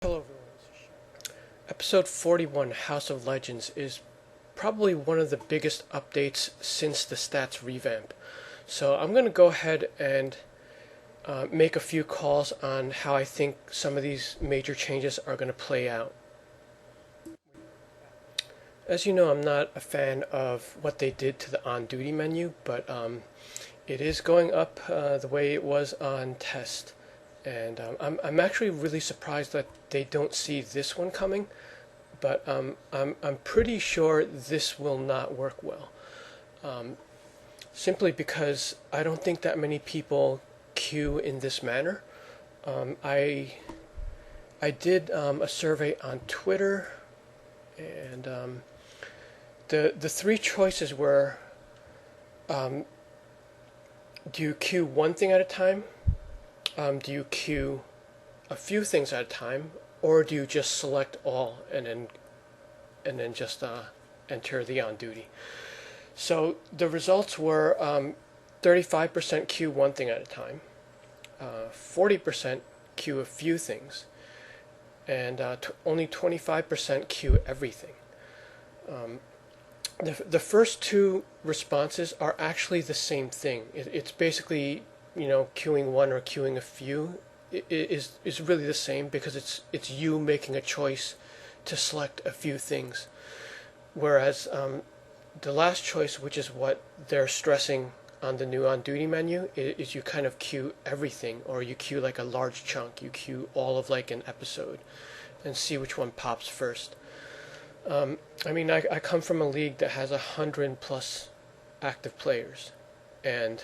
Hello everyone, Episode 41, House of Legends, is probably one of the biggest updates since the stats revamp. So I'm going to go ahead and make a few calls on how I think some of these major changes are going to play out. As you know, I'm not a fan of what they did to the on-duty menu, but it is going up the way it was on test. And I'm actually really surprised that they don't see this one coming, but I'm pretty sure this will not work well. Simply because I don't think that many people queue in this manner. I did a survey on Twitter, and the three choices were: do you queue one thing at a time? Do you queue a few things at a time, or do you just select all and then just enter the on duty? So the results were 35% queue one thing at a time, 40% queue a few things, and only 25% queue everything. The first two responses are actually the same thing. It's basically, queuing one or queuing a few is really the same, because it's you making a choice to select a few things. Whereas the last choice, which is what they're stressing on the new on duty menu, is you kind of queue everything, or you queue like a large chunk. You queue all of like an episode and see which one pops first. I come from a league that has 100+ active players, and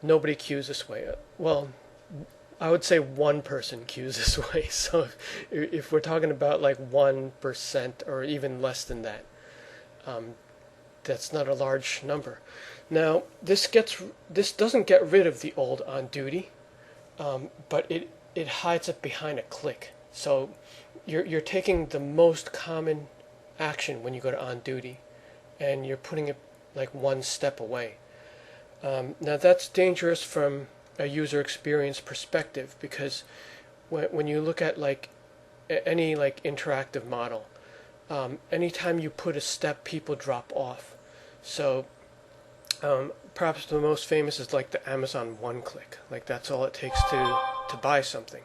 nobody queues this way. Well, I would say one person queues this way. So if we're talking about like 1% or even less than that, that's not a large number. Now this doesn't get rid of the old on duty, but it hides it behind a click. So you're taking the most common action when you go to on duty, and you're putting it like one step away. Now that's dangerous from a user experience perspective, because when you look at like any like interactive model, anytime you put a step, people drop off. So perhaps the most famous is like the Amazon one click. Like that's all it takes to buy something.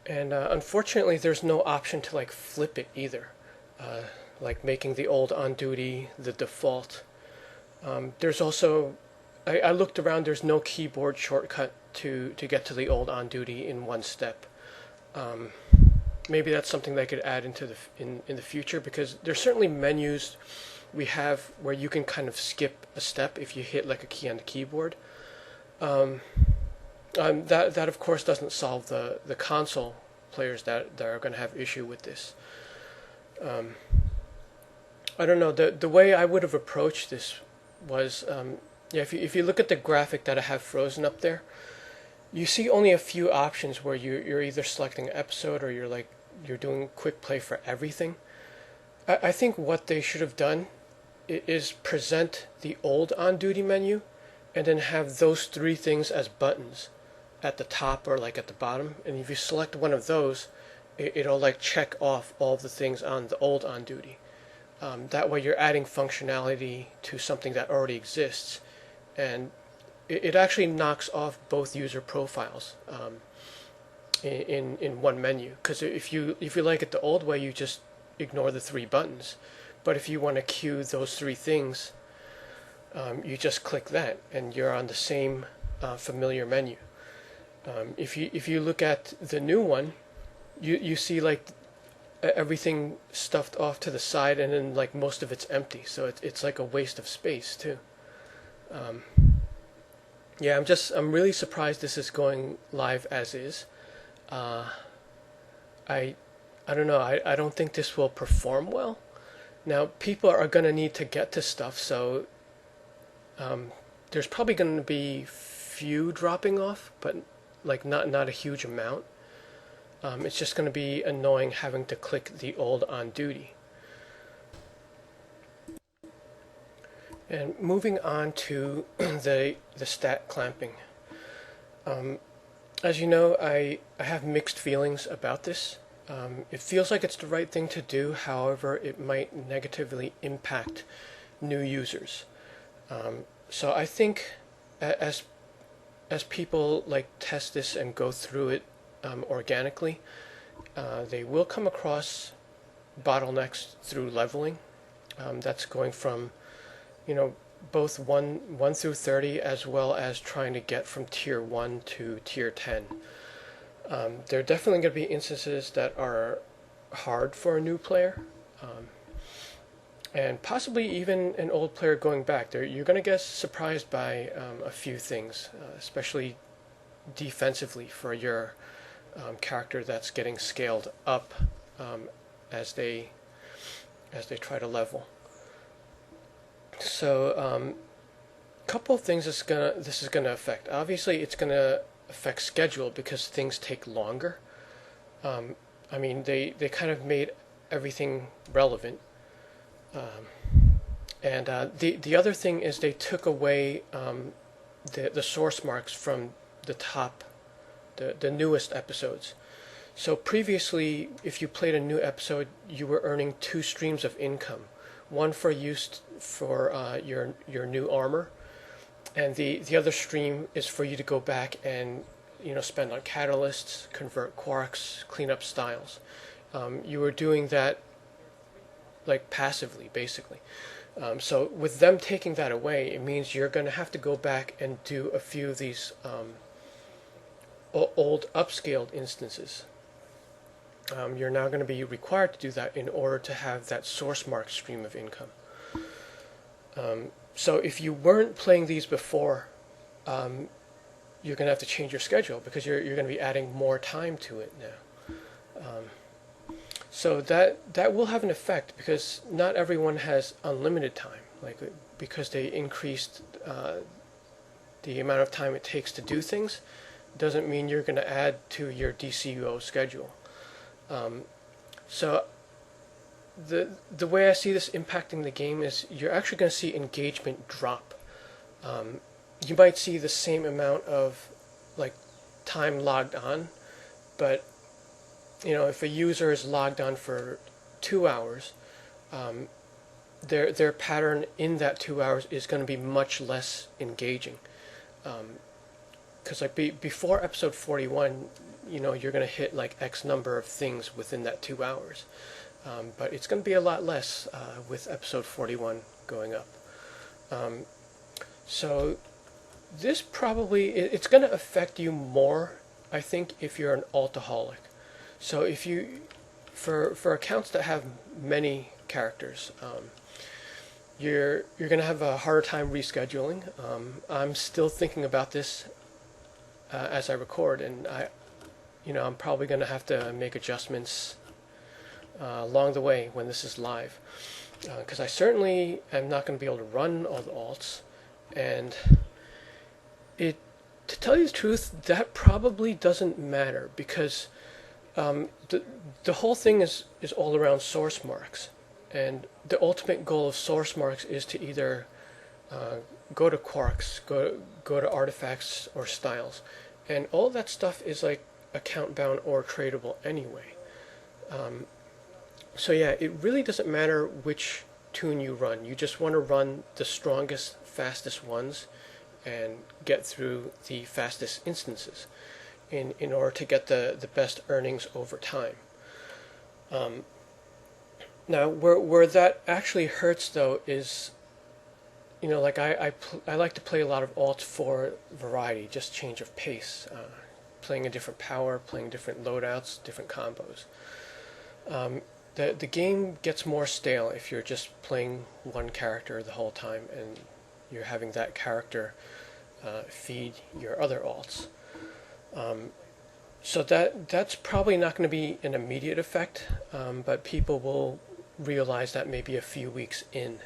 And unfortunately, there's no option to like flip it either, like making the old on duty the default. There's also, I looked around, there's no keyboard shortcut to get to the old on duty in one step. Maybe that's something they could add into in the future, because there's certainly menus we have where you can kind of skip a step if you hit like a key on the keyboard. That of course doesn't solve the console players that are going to have issue with this. I don't know, the way I would have approached this was, if you look at the graphic that I have frozen up there, you see only a few options where you're either selecting an episode, or you're doing quick play for everything. I think what they should have done is present the old on duty menu, and then have those three things as buttons at the top or like at the bottom, and if you select one of those, it'll like check off all of the things on the old on duty. That way you're adding functionality to something that already exists, and it actually knocks off both user profiles in one menu. Because if you like it the old way, you just ignore the three buttons. But if you want to queue those three things, you just click that, and you're on the same familiar menu. If you look at the new one, you see like everything stuffed off to the side, and then like most of it's empty. So it's like a waste of space too. I'm really surprised this is going live as is. I don't know. I don't think this will perform well. Now people are going to need to get to stuff, so there's probably going to be few dropping off, but like not a huge amount. It's just going to be annoying having to click the old on duty. And moving on to the stat clamping. as you know, I have mixed feelings about this. It feels like it's the right thing to do, however, it might negatively impact new users. So I think as people like test this and go through it organically, they will come across bottlenecks through leveling. That's going from, both 1 through 30, as well as trying to get from tier 1 to tier 10. There are definitely going to be instances that are hard for a new player, and possibly even an old player going back. You're going to get surprised by a few things, especially defensively for your character that's getting scaled up as they try to level. So, couple of things this is gonna affect. Obviously, it's gonna affect schedule because things take longer. I mean, they kind of made everything relevant. And the other thing is they took away the source marks from the top, the newest episodes. So previously, if you played a new episode, you were earning 2 streams of income. One for use for your new armor, and the other stream is for you to go back and spend on catalysts, convert quarks, clean up styles. You were doing that like passively, basically. So with them taking that away, it means you're going to have to go back and do a few of these old upscaled instances. You're now going to be required to do that in order to have that source mark stream of income. So if you weren't playing these before, you're going to have to change your schedule because you're going to be adding more time to it now. So that will have an effect because not everyone has unlimited time. Because they increased the amount of time it takes to do things, doesn't mean you're going to add to your DCUO schedule. So the way I see this impacting the game is you're actually going to see engagement drop. You might see the same amount of time logged on, but if a user is logged on for 2 hours, their pattern in that 2 hours is going to be much less engaging. Because before episode 41, you're going to hit X number of things within that 2 hours. But it's going to be a lot less with episode 41 going up. So this probably, it's going to affect you more, I think, if you're an altaholic. So if you, for accounts that have many characters, you're going to have a harder time rescheduling. I'm still thinking about this as I record, and I'm probably going to have to make adjustments along the way when this is live, because I certainly am not going to be able to run all the alts, and to tell you the truth, that probably doesn't matter because the whole thing is all around source marks, and the ultimate goal of source marks is to either go to quarks, go to artifacts or styles, and all that stuff is account bound or tradable anyway. So yeah, it really doesn't matter which tune you run. You just want to run the strongest, fastest ones and get through the fastest instances in order to get the best earnings over time. Now, where that actually hurts though is, I like to play a lot of alts for variety, just change of pace, playing a different power, playing different loadouts, different combos. The game gets more stale if you're just playing one character the whole time and you're having that character feed your other alts. So that's probably not going to be an immediate effect, but people will realize that maybe a few weeks in.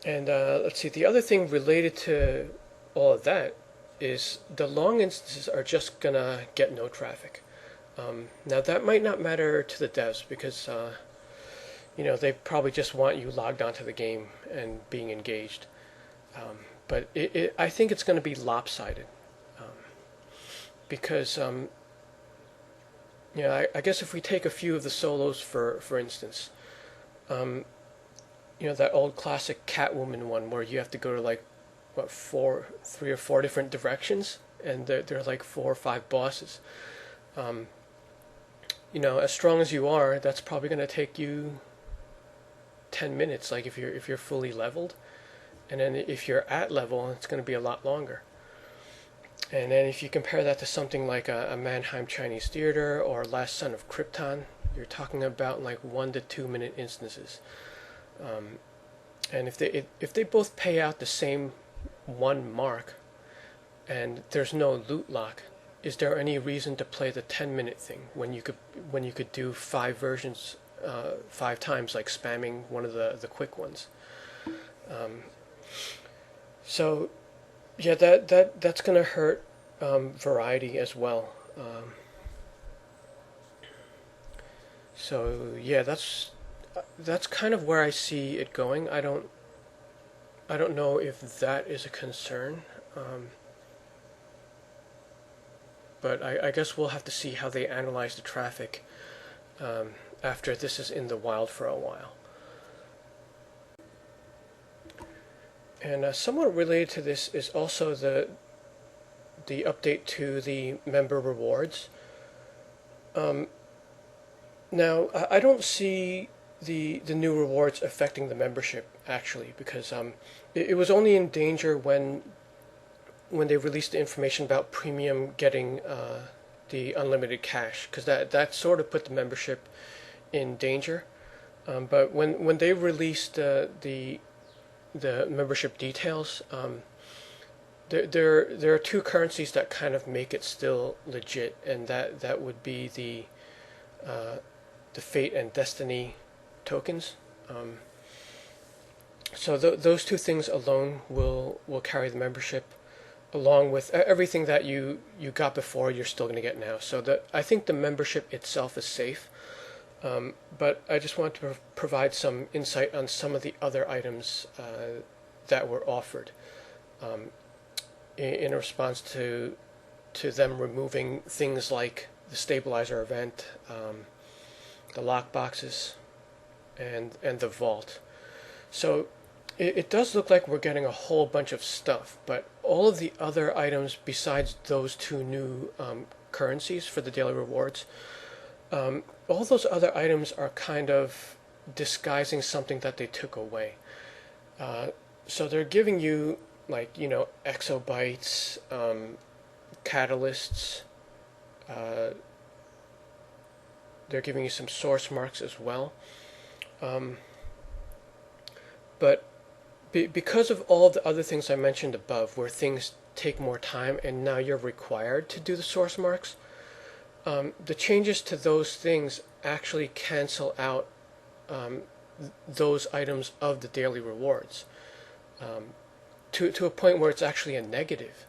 Let's see, the other thing related to all of that is the long instances are just going to get no traffic. Now that might not matter to the devs because they probably just want you logged onto the game and being engaged. But I think it's going to be lopsided. because I guess if we take a few of the solos for instance, that old classic Catwoman one where you have to go to like what 3 or 4 different directions, and there are like 4 or 5 bosses. As strong as you are, that's probably going to take you 10 minutes, like if you're fully leveled, and then if you're at level, it's going to be a lot longer. And then if you compare that to something like a Mannheim Chinese Theater or Last Son of Krypton, you're talking about like 1 to 2 minute instances. And if they both pay out the same 1 mark, and there's no loot lock, is there any reason to play the 10-minute thing when you could do 5 versions 5 times, like spamming one of the quick ones? So yeah, that's gonna hurt variety as well. So yeah, that's kind of where I see it going. I don't know if that is a concern, but I guess we'll have to see how they analyze the traffic after this is in the wild for a while. And somewhat related to this is also the update to the member rewards. Now, I don't see the new rewards affecting the membership actually, because it was only in danger when they released the information about Premium getting the unlimited cash, because that sort of put the membership in danger. But when they released the membership details, there are 2 currencies that kind of make it still legit, and that would be the Fate and Destiny tokens. So those 2 things alone will carry the membership, along with everything that you got before. You're still going to get now. So I think the membership itself is safe. But I just want to provide some insight on some of the other items that were offered in response to them removing things like the stabilizer event, the lock boxes, and the vault. So it does look like we're getting a whole bunch of stuff, but all of the other items besides those 2 new currencies for the daily rewards, all those other items are kind of disguising something that they took away. So they're giving you like exobytes, catalysts. They're giving you some source marks as well. But because of all of the other things I mentioned above, where things take more time and now you're required to do the source marks, the changes to those things actually cancel out those items of the daily rewards to a point where it's actually a negative.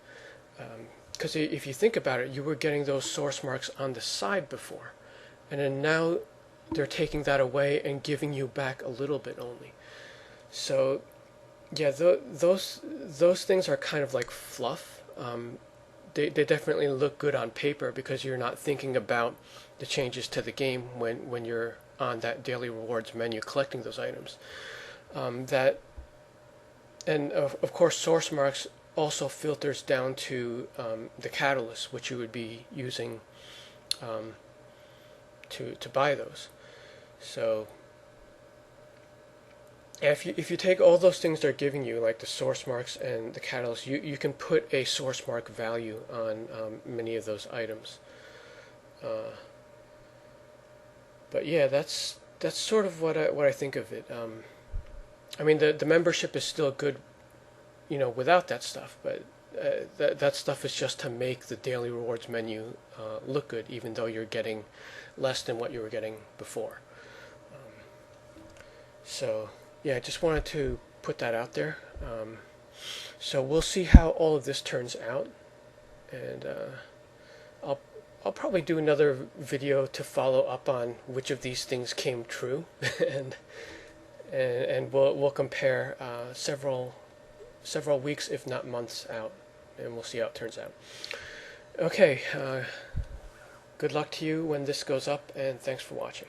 Because if you think about it, you were getting those source marks on the side before, and then now they're taking that away and giving you back a little bit only. So yeah, those things are kind of like fluff. They definitely look good on paper because you're not thinking about the changes to the game when you're on that daily rewards menu collecting those items. And of course, source marks also filters down to the catalyst, which you would be using to buy those. So if you take all those things they're giving you, like the source marks and the catalyst, you can put a source mark value on many of those items. But yeah, that's sort of what I think of it. I mean, the membership is still good, without that stuff. But that stuff is just to make the daily rewards menu look good, even though you're getting less than what you were getting before. So yeah, I just wanted to put that out there. So we'll see how all of this turns out, and I'll probably do another video to follow up on which of these things came true, and we'll compare several weeks, if not months, out, and we'll see how it turns out. Okay, good luck to you when this goes up, and thanks for watching.